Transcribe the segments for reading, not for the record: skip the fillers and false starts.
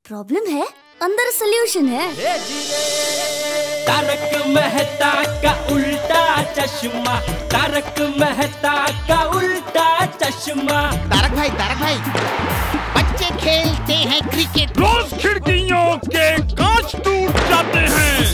Problem है, अंदर solution है। तारक मेहता का उल्टा चश्मा, तारक मेहता का उल्टा चश्मा। तारक भाई, बच्चे खेलते हैं क्रिकेट, रोज खिड़कियों के कांच टूट जाते हैं,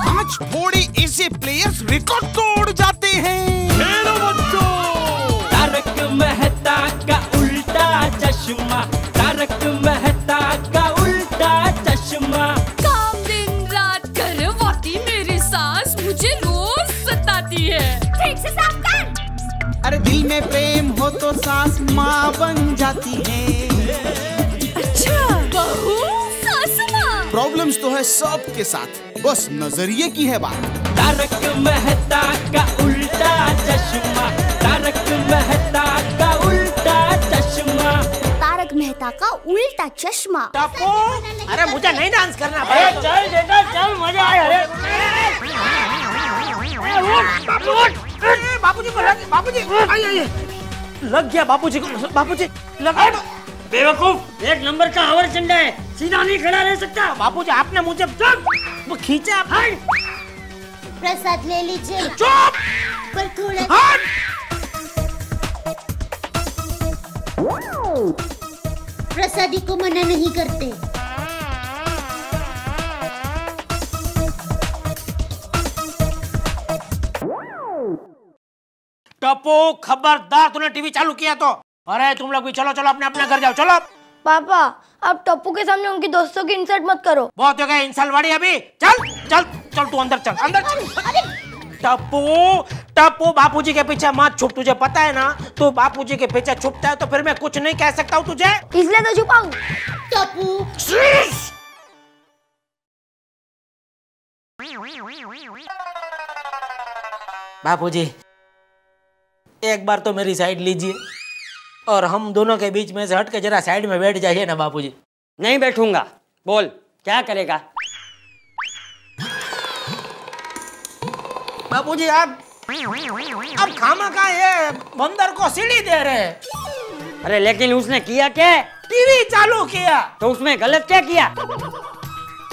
कांच फोड़े ऐसे प्लेयर्स रिकॉर्ड तोड़ जाते हैं। खेलो बच्चों। तारक मेहता का उल्टा चश्मा, तारक मेहता का उल्टा चश्मा। काम दिन रात करवाती मेरी सास मुझे रोज सताती है। ठीक से साफ कर। अरे दिल में प्रेम हो तो सास माँ बन जाती है। अच्छा, बहू सास माँ। प्रॉब्लम्स तो है सबके साथ, बस नजरिए की है बात। तारक मेहता का उल्टा चश्मा, तारक मेहता का उल्टा चश्मा। तारक मेहता का उल्टा चश्मा। टप्पू, अरे मुझे नहीं डांस करना भाई। चल बेटा चल, मजा आया। अरे बाबूजी को लग, बाबूजी आइए। लग गया बाबूजी को, बाबूजी लग गया। बेवकूफ, एक नंबर का हवर चंडा है, सीधा नहीं खड़ा रह सकता। बाबूजी आपने मुझे वो खींचा। प्रसाद ले लीजिए। चुप, पर थोड़ा प्रसादी को मना नहीं करते। टप्पू खबरदार, तूने टीवी चालू किया तो। अरे तुम लोग भी चलो चलो, अपने अपने घर जाओ चलो। पापा, आप टप्पू के सामने उनकी दोस्तों की इंसल्ट मत करो। बहुत हो गया इंसल्ट वाली अभी। चल चल चल, तू अंदर चल, अंदर चल। टप्पू बापूजी के पीछे मत छुप, तुझे पता है ना, तू बापूजी के पीछे छुपता है तो फिर मैं कुछ नहीं कह सकता हूँ तुझे, इसलिए तो छुपाऊं। टप्पू, बापूजी एक बार तो मेरी साइड लीजिए और हम दोनों के बीच में से हट के जरा साइड में बैठ जाइए ना बापूजी। नहीं बैठूंगा। बोल क्या करेगा? बापूजी आप खामखा ये बंदर को सीढ़ी दे रहे हैं। अरे लेकिन उसने किया क्या? टीवी चालू किया। तो उसमें गलत क्या किया?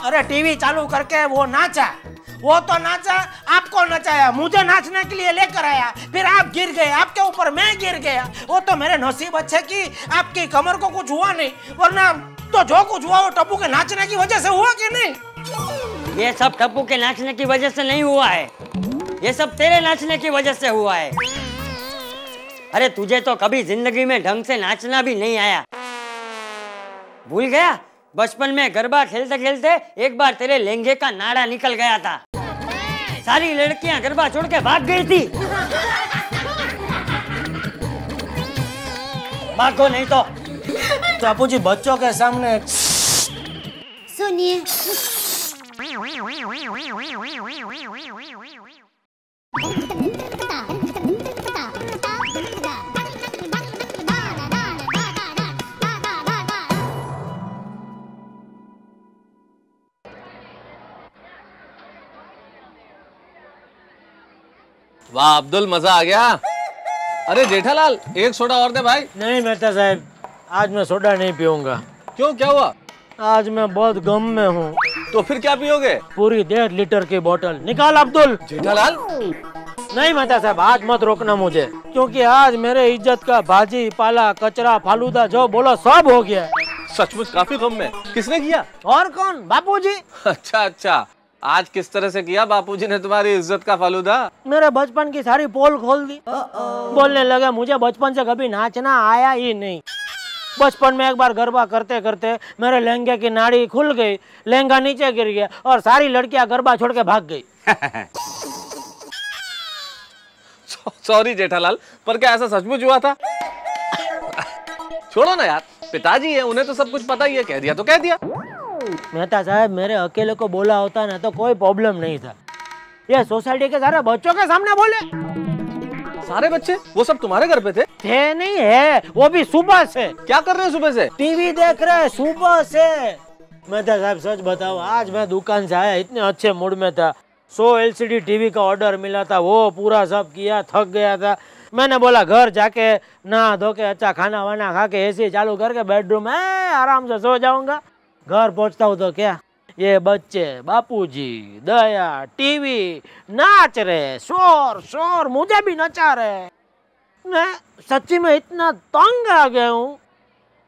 अरे टीवी चालू करके वो नाचा, वो तो नाचा, आपको नचाया, मुझे नाचने के लिए लेकर आया, फिर आप गिर गए, आपके ऊपर मैं गिर गया। वो तो मेरे नसीब अच्छे कि आपकी कमर को कुछ हुआ नहीं, वरना तो जो कुछ हुआ वो टप्पू के नाचने की वजह से हुआ कि नहीं? ये सब टप्पू के नाचने की वजह से नहीं हुआ है, ये सब तेरे नाचने की वजह से हुआ है। अरे तुझे तो कभी जिंदगी में ढंग से नाचना भी नहीं आया, भूल गया? बचपन में गरबा खेलते खेलते एक बार तेरे लहंगे का नाड़ा निकल गया था, सारी लड़कियां गरबा छोड़ के भाग गई थी। भागो नहीं तो। टप्पू जी बच्चों के सामने सुनिए। वाह अब्दुल, मजा आ गया। अरे जेठालाल, एक सोडा और दे भाई। नहीं मेहता साहब, आज मैं सोडा नहीं पीऊंगा। क्यों, क्या हुआ? आज मैं बहुत गम में हूँ। तो फिर क्या पियोगे? पूरी 1.5 लीटर की बोतल निकाल अब्दुल। जेठालाल नहीं मेहता साहब, आज मत रोकना मुझे, क्योंकि आज मेरे इज्जत का भाजी पाला कचरा फालूदा जो बोलो सब हो गया। सचमुच काफी गम में। किसने किया? और कौन? बापूजी। अच्छा अच्छा, आज किस तरह से किया बापूजी ने तुम्हारी इज्जत का फालूदा? मेरे बचपन की सारी पोल खोल दी। बोलने लगे मुझे बचपन से कभी नाचना आया ही नहीं। बचपन में एक बार गरबा करते करते मेरे लहंगे की नाड़ी खुल गई, लहंगा नीचे गिर गया और सारी लड़कियां गरबा छोड़ के भाग गई। सॉरी जेठालाल, पर क्या ऐसा सचमुच हुआ था? छोड़ो ना यार, पिताजी है, उन्हें तो सब कुछ पता ही है, कह दिया तो कह दिया। मेहता साहब, मेरे अकेले को बोला होता ना तो कोई प्रॉब्लम नहीं था, ये सोसाइटी के सारे बच्चों के सामने बोले। सारे बच्चे? वो सब तुम्हारे घर पे थे? नहीं है, वो भी सुबह से। क्या कर रहे हैं सुबह से? टीवी देख रहे हैं सुबह से। मेहता साहब सच बताओ, आज मैं दुकान से आया, इतने अच्छे मूड में था, 100 LCD टीवी का ऑर्डर मिला था, वो पूरा सब किया, थक गया था। मैंने बोला घर जाके नहा धो के अच्छा खाना वाना खा के एसी चालू करके बेडरूम में आराम से सो जाऊंगा। घर पहुंचता हूँ तो क्या ये बच्चे, बापूजी, दया, टीवी नाच रहे, शोर शोर, मुझे भी नचा रहे। मैं सच्ची में इतना तंग आ गया हूँ,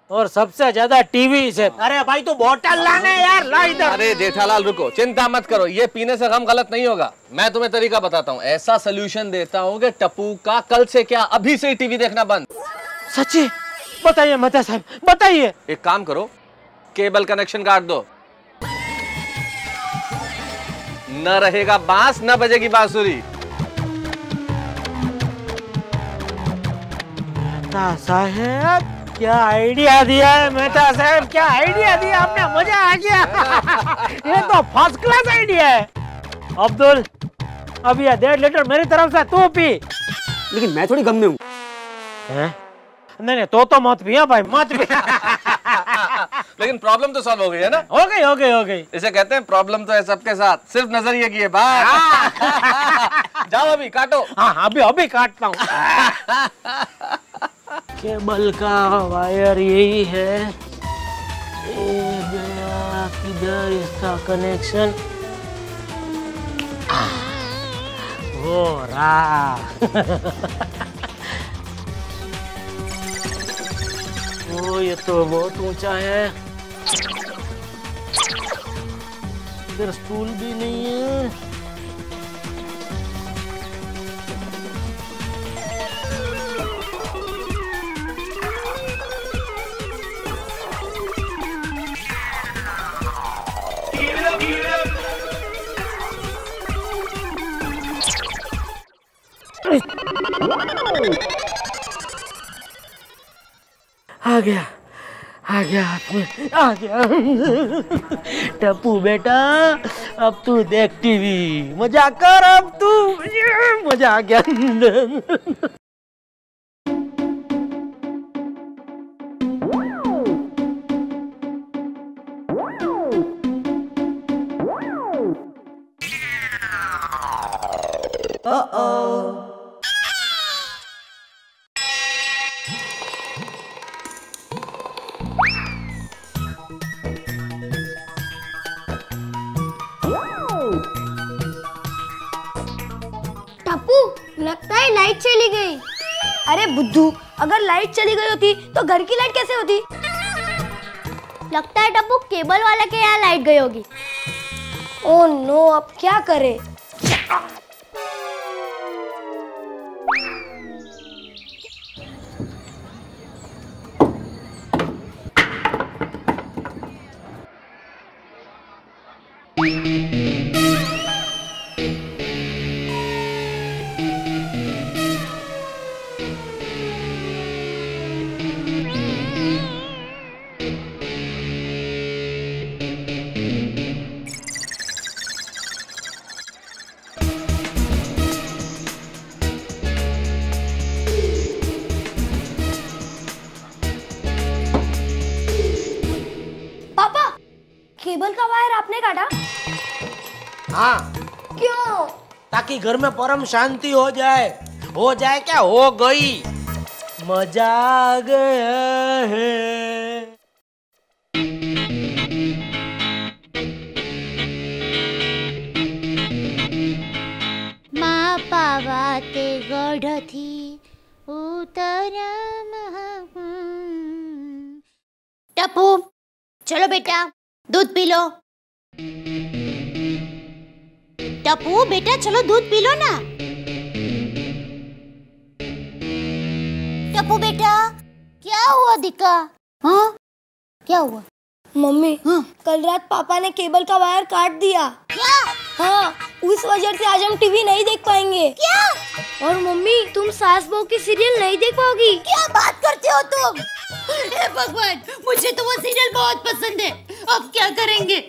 और सबसे ज्यादा टीवी से। अरे भाई तू बोतल लाने यार, ला इधर। अरे जेठालाल रुको, चिंता मत करो, ये पीने से गम गलत नहीं होगा। मैं तुम्हें तरीका बताता हूँ, ऐसा सोल्यूशन देता हूँ कि टप्पू का कल से क्या अभी से ही टीवी देखना बंद। सच्ची? बताइए मेहता साहब, बताइए। एक काम करो, केबल कनेक्शन काट दो, न रहेगा बांस न बजेगी बांसुरी। मेहता साहब क्या आइडिया दिया है, मेहता साहब क्या आइडिया दिया आपने, मजा आ गया। ये तो फर्स्ट क्लास आइडिया है। अब्दुल अब ये 1.5 लीटर मेरी तरफ से तू पी। लेकिन मैं थोड़ी गम में हूँ। नहीं तो मत पिया भाई, मत पिया। लेकिन प्रॉब्लम तो सॉल्व हो गई है ना? हो गई हो गई हो गई। इसे कहते हैं प्रॉब्लम तो है सबके साथ, सिर्फ नजरिए की है बात। जाओ अभी काटो। हाँ अभी अभी काटता हूँ। केबल का वायर यही है, ये गया किधर इसका कनेक्शन, वो रहा। ओ ये तो बहुत ऊंचा है, इधर स्टूल भी नहीं है। आ गया हाथ में, आ गया। टप्पू बेटा अब तू देख टीवी, मजा कर अब तू, मजा आ गया। टप्पू लगता है लाइट चली गई। अरे बुद्धू, अगर लाइट चली गई होती तो घर की लाइट कैसे होती? लगता है टप्पू केबल वाले के यहाँ लाइट गई होगी। ओह नो, अब क्या करे? केबल का वायर आपने काटा? हाँ। क्यों? ताकि घर में परम शांति हो जाए। हो जाए क्या, हो गई। मजा आ गया है। मा पावाते गढ़ थी उतरा टप्पू चलो बेटा दूध पी लो। टप्पू बेटा चलो दूध पी लो ना। टप्पू बेटा क्या हुआ दिक्का? हाँ क्या हुआ? मम्मी कल रात पापा ने केबल का वायर काट दिया। क्या? हाँ, उस वजह से आज हम टीवी नहीं देख पाएंगे। क्या? और मम्मी तुम सास बहू की सीरियल नहीं देख पाओगी। क्या बात करते हो तुम? हे भगवान, मुझे तो वो सीरियल बहुत पसंद है। अब क्या करेंगे?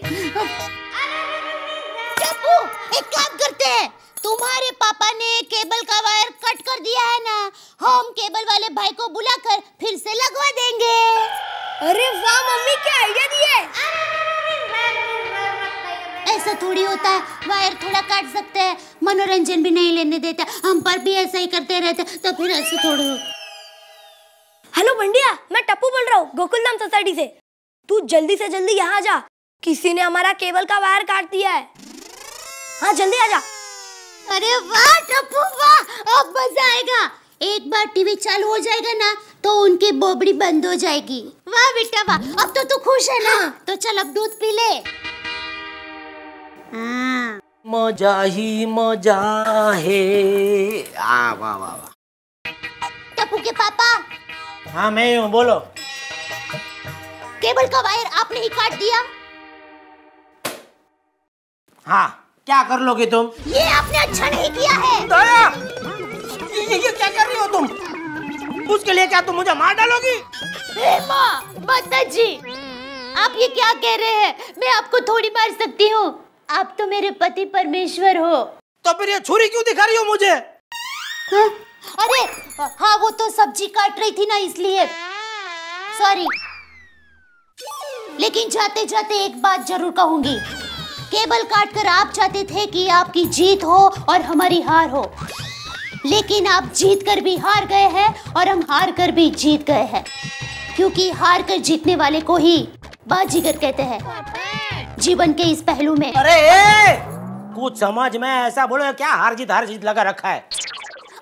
टप्पू एक काम करते हैं, तुम्हारे पापा ने केबल का वायर कट कर दिया है ना, हम केबल वाले भाई को बुलाकर फिर से लगवा देंगे। अरे वाह मम्मी, क्या आइडिया दिए। ऐसा थोड़ी होता है, वायर थोड़ा काट सकते हैं, मनोरंजन भी नहीं लेने देता। हम पर भी ऐसा ही करते रहते तो फिर ऐसे थोड़ी हो। हेलो बंडिया, मैं टप्पू बोल रहा हूँ गोकुलधाम सोसाइटी से। तू जल्दी से जल्दी यहाँ जा, किसी ने हमारा केबल का वायर काट दिया है। हाँ जल्दी आ जा। अरे वाह टप्पू वाह, अब मजा आएगा। एक बार टीवी चालू हो जाएगा ना तो उनकी बोबड़ी बंद हो जाएगी। वाह बेटा वाह, अब तो तू खुश है ना? तो चल अब दूध पी ले। हाँ। मजा ही मजा है। वाह वाह वाह। टप्पू के पापा। हाँ मैं हूँ, बोलो। केबल का वायर आपने ही काट दिया। हाँ, क्या कर लोगे तुम? ये आपने अच्छा नहीं किया है। दया, ये क्या कर रही हो तुम? उसके लिए क्या तुम मुझे मार डालोगी? माँ, माता जी, आप ये क्या कह रहे हैं? मैं आपको थोड़ी मार सकती हूँ। आप तो मेरे पति परमेश्वर हो। तो फिर ये छुरी क्यों दिखा रही हो मुझे? हाँ? अरे हाँ, वो तो सब्जी काट रही थी ना, इसलिए सॉरी। लेकिन जाते जाते एक बात जरूर कहूंगी। केबल काटकर आप चाहते थे कि आपकी जीत हो और हमारी हार हो, लेकिन आप जीत कर भी हार गए हैं और हम हार कर भी जीत गए हैं, क्योंकि हार कर जीतने वाले को ही बाजीगर कहते हैं जीवन के इस पहलू में। अरे कुछ समझ में ऐसा बोलो, क्या हार जीत लगा रखा है?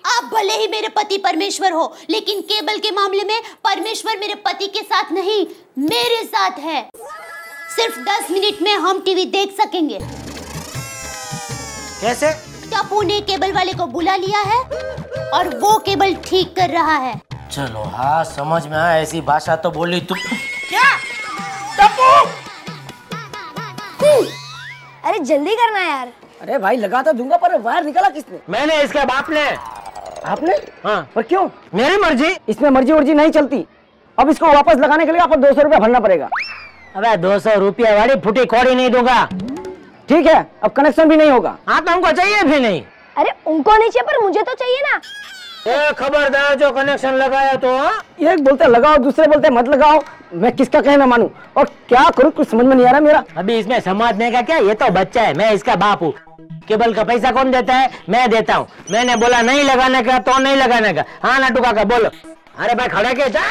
आप भले ही मेरे पति परमेश्वर हो, लेकिन केबल के मामले में परमेश्वर मेरे पति के साथ नहीं, मेरे साथ है। सिर्फ 10 मिनट में हम टीवी देख सकेंगे। कैसे? टप्पू ने केबल वाले को बुला लिया है और वो केबल ठीक कर रहा है। चलो हाँ, समझ में आया। ऐसी भाषा तो बोली तू। क्या? टप्पू! अरे जल्दी करना यार। अरे भाई लगा तो दूंगा, पर वायर निकाला किसने? मैंने, इसके बाप ने। आपने? हाँ। पर क्यों? मेरी मर्जी। इसमें मर्जी वर्जी नहीं चलती। अब इसको वापस लगाने के लिए आपको 200 रुपया भरना पड़ेगा। अबे 200 रुपया वाली फुटी कौड़ी नहीं दूंगा। ठीक है, अब कनेक्शन भी नहीं होगा। हाँ तो हमको चाहिए भी नहीं। अरे उनको नहीं चाहिए, पर मुझे तो चाहिए ना। खबरदार जो कनेक्शन लगाया तो। एक बोलते लगाओ, दूसरे बोलते मत लगाओ। मैं किसका कहना मानूं और क्या करूं, कुछ समझ में नहीं आ रहा मेरा। अभी इसमें समझने का क्या, ये तो बच्चा है, मैं इसका बाप हूँ। केबल का पैसा कौन देता है? मैं देता हूँ। मैंने बोला नहीं लगाने का तो नहीं लगाने का। हाँ नाटू काका बोलो। अरे भाई खड़ा के जा।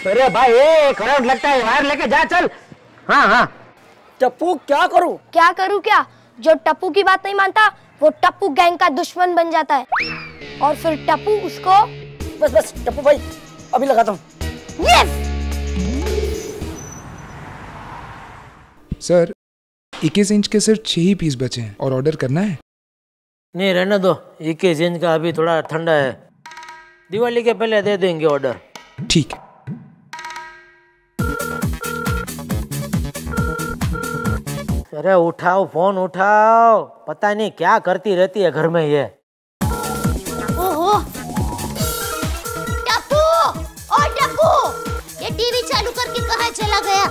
अरे भाई करंट लगता है, वायर लेके जा चल। हाँ हाँ। टप्पू क्या करूं? क्या करूं क्या? जो टप्पू की बात नहीं मानता वो टप्पू गैंग का दुश्मन बन जाता है, और फिर टप्पू उसको। बस टप्पू भाई अभी लगाता हूँ। सर 21 इंच के सिर्फ 6 ही पीस बचे हैं और ऑर्डर करना है। नहीं रहने दो, 21 इंच का अभी थोड़ा ठंडा है, दिवाली के पहले दे देंगे ऑर्डर। ठीक है। अरे उठाओ फोन उठाओ, पता नहीं क्या करती रहती है घर में ये। ओहो टप्पू, ओ टप्पू, ये टीवी चालू करके कहाँ चला गया?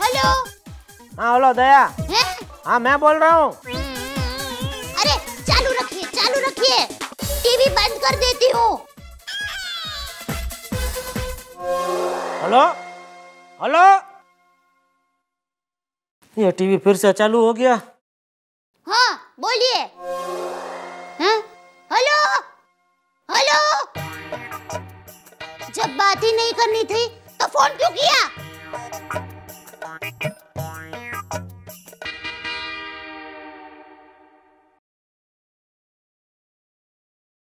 हेलो। हाँ हेलो दया। हैं? हाँ मैं बोल रहा हूँ। अरे चालू रखिए, टीवी बंद कर देती हूँ। हेलो हेलो, ये टीवी फिर से चालू हो गया। हाँ बोलिए। हाँ? हेलो हेलो, जब बात ही नहीं करनी थी तो फोन क्यों किया?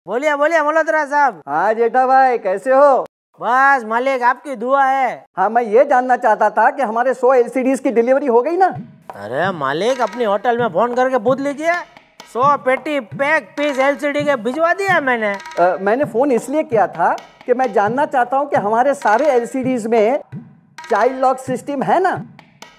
बोलिए बोलिए मल्होत्रा साहब। हाँ जेठा भाई कैसे हो? बस मालिक आपकी दुआ है। हाँ मैं ये जानना चाहता था कि हमारे 100 LCDs की डिलीवरी हो गई ना? अरे मालिक अपनी होटल में फोन करके पूछ लीजिए, 100 पेटी पैक पीस LCD के भिजवा दिया मैंने। मैंने फोन इसलिए किया था कि मैं जानना चाहता हूँ कि हमारे सारे LCDs में चाइल्ड लॉक सिस्टम है ना,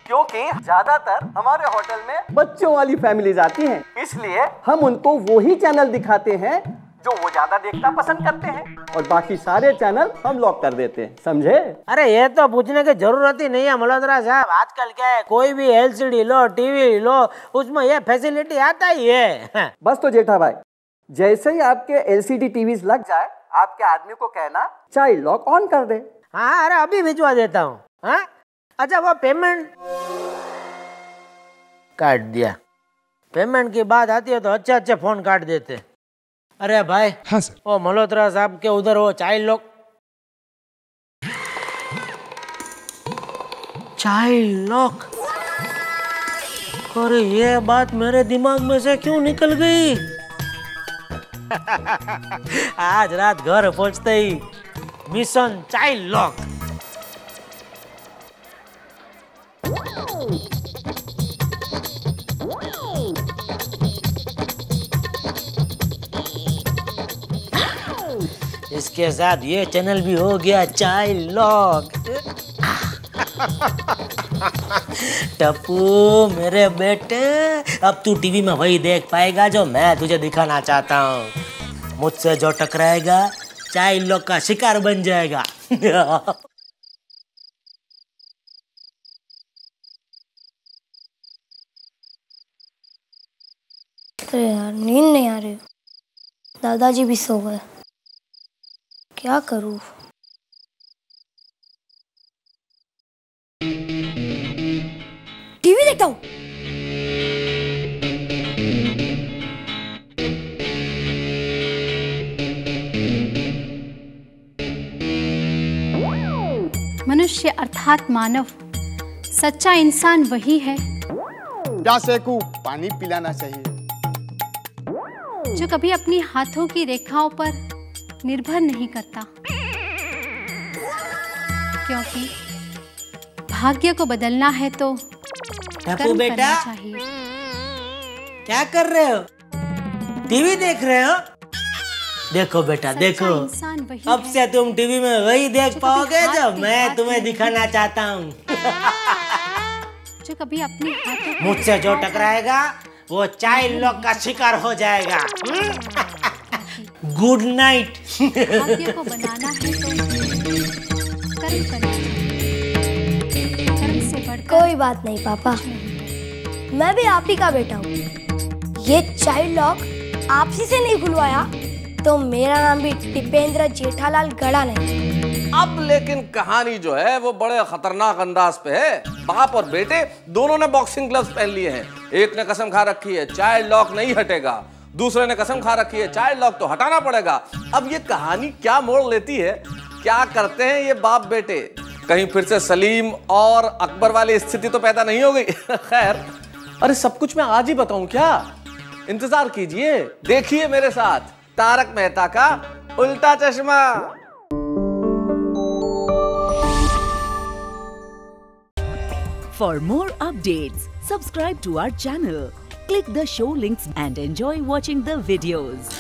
क्योंकि ज्यादातर हमारे होटल में बच्चों वाली फैमिलीज आती हैं, इसलिए हम उनको वही चैनल दिखाते हैं जो वो ज्यादा देखना पसंद करते हैं, और बाकी सारे चैनल हम लॉक कर देते हैं, समझे? अरे ये तो पूछने की जरूरत ही नहीं है मल्होत्रा साहब। आजकल क्या है, कोई भी LCD लो, टीवी लो, उसमें ये फैसिलिटी आता ही है। बस तो जेठा भाई, जैसे ही आपके LCD टीवीज लग जाए, आपके आदमी को कहना चाइल्ड लॉक ऑन कर दे। हाँ अरे अभी भिजवा देता हूँ। हाँ अच्छा, वो पेमेंट काट दिया। पेमेंट की बात आती है तो अच्छे फोन काट देते। अरे भाई। हाँ सर। वो मल्होत्रा साहब के उधर वो चाइल्ड लॉक। Child lock. अरे ये बात मेरे दिमाग में से क्यों निकल गई? आज रात घर पहुंचते ही मिशन चाइल्ड लॉक। इसके साथ ये चैनल भी हो गया चाइल्ड लॉक। टप्पू मेरे बेटे, अब तू टीवी में वही देख पाएगा जो मैं तुझे दिखाना चाहता हूँ। मुझसे जो टकराएगा चाइल्ड लॉक का शिकार बन जाएगा। अरे यार नींद नहीं आ रही, दादाजी भी सो गए, क्या करूँ? टीवी देखता हूँ। मनुष्य अर्थात मानव, सच्चा इंसान वही है प्यासे को पानी पिलाना चाहिए, जो कभी अपनी हाथों की रेखाओं पर निर्भर नहीं करता, क्योंकि भाग्य को बदलना है तो कर्म बेटा करना चाहिए। क्या कर रहे हो? टीवी देख रहे हो? देखो बेटा देखो, अब से तुम टीवी में वही देख पाओगे जो मैं तुम्हें दिखाना चाहता हूँ। जो कभी अपनी हाथों मुझसे जो टकराएगा वो चाइल्ड लॉक का शिकार हो जाएगा। Good night. भाग्य को बनाना है तो कर्म करना चाहिए। कर्म से बढ़कर कोई बात नहीं पापा, मैं भी आप ही का बेटा हूँ। ये चाइल्ड लॉक आपसी से नहीं खुलवाया तो मेरा नाम भी टिपेंद्र जेठालाल गड़ा नहीं। अब लेकिन कहानी जो है वो बड़े खतरनाक अंदाज पे है। बाप और बेटे दोनों ने बॉक्सिंग ग्लव्स पहन लिए हैं। एक ने कसम खा रखी है चाइल्ड लॉक नहीं हटेगा, दूसरे ने कसम खा रखी है चाइल्ड लॉक तो हटाना पड़ेगा। अब ये कहानी क्या मोड़ लेती है, क्या करते हैं ये बाप बेटे? कहीं फिर से सलीम और अकबर वाली स्थिति तो पैदा नहीं हो गई? खैर, अरे सब कुछ मैं आज ही बताऊं क्या? इंतजार कीजिए, देखिए मेरे साथ तारक मेहता का उल्टा चश्मा। For more updates, subscribe to our channel, click the show links and enjoy watching the videos.